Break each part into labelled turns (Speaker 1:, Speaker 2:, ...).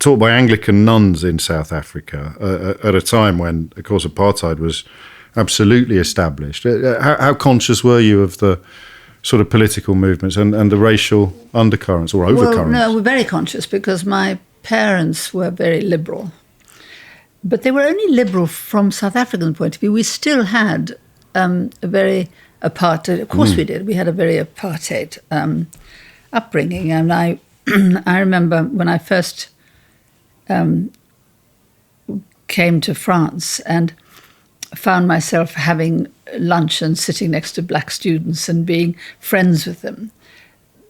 Speaker 1: taught by Anglican nuns in South Africa at a time when, of course, apartheid was absolutely established. How conscious were you of the sort of political movements and the racial undercurrents or overcurrents?
Speaker 2: Well, no, we're very conscious because my parents were very liberal. But they were only liberal from South African point of view. We still had a very apartheid, of course we did. We had a very apartheid upbringing. And I remember when I first came to France and found myself having lunch and sitting next to black students and being friends with them,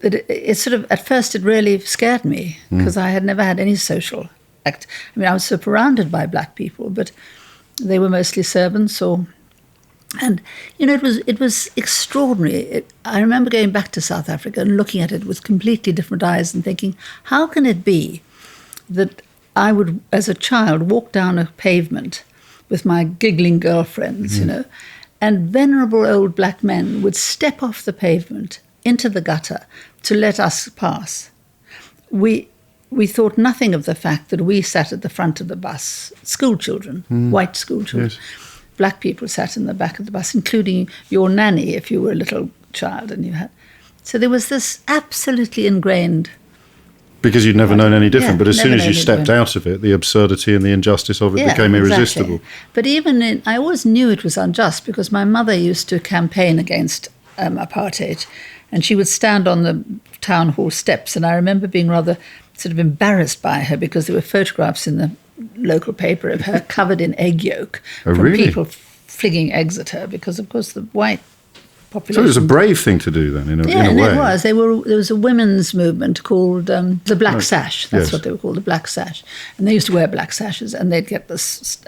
Speaker 2: that it sort of, at first it really scared me because I had never had any social act. I mean, I was surrounded by black people, but they were mostly servants and, you know, it was extraordinary. I remember going back to South Africa and looking at it with completely different eyes and thinking, how can it be that I would, as a child, walk down a pavement with my giggling girlfriends, you know, and venerable old black men would step off the pavement into the gutter to let us pass. We thought nothing of the fact that we sat at the front of the bus, school children, white school children. Yes. Black people sat in the back of the bus, including your nanny if you were a little child and you had. So there was this absolutely ingrained.
Speaker 1: Because you'd never known any different, but as soon as you stepped out of it, the absurdity and the injustice of it became irresistible.
Speaker 2: Exactly. But even I always knew it was unjust because my mother used to campaign against apartheid, and she would stand on the town hall steps, and I remember being rather sort of embarrassed by her because there were photographs in the local paper of her covered in egg yolk from people flinging eggs at her because, of course, the white population.
Speaker 1: So it was a brave thing to do then, in a way.
Speaker 2: Yeah, it was. There was a women's movement called the Black Sash. That's what they were called, the Black Sash. And they used to wear black sashes and they'd get this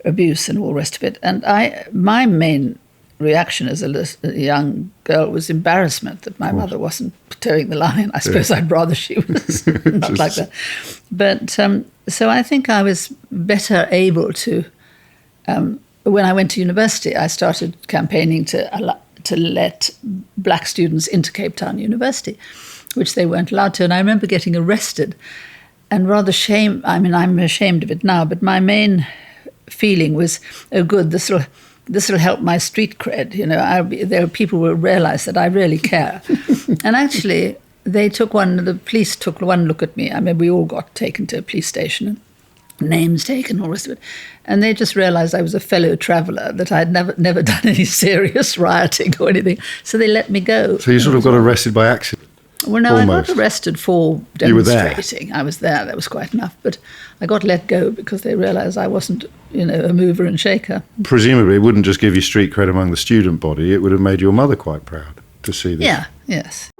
Speaker 2: abuse and all the rest of it. And my main reaction as a young girl was embarrassment that my mother wasn't towing the line. I suppose I'd rather she was not like that. But so I think I was better able to, when I went to university, I started campaigning to let black students into Cape Town University, which they weren't allowed to. And I remember getting arrested and rather I'm ashamed of it now, but my main feeling was, oh good, this will help my street cred. You know, there are people who will realize that I really care. And actually, the police took one look at me. I mean, we all got taken to a police station and names taken, all the rest of it. And they just realized I was a fellow traveller, that I'd never done any serious rioting or anything. So they let me go.
Speaker 1: So you sort of got arrested by accident?
Speaker 2: Well, no,
Speaker 1: almost.
Speaker 2: I got arrested for demonstrating.
Speaker 1: You were there?
Speaker 2: I was there. That was quite enough. But I got let go because they realised I wasn't, you know, a mover and shaker.
Speaker 1: Presumably, it wouldn't just give you street cred among the student body. It would have made your mother quite proud to see this.
Speaker 2: Yeah, yes.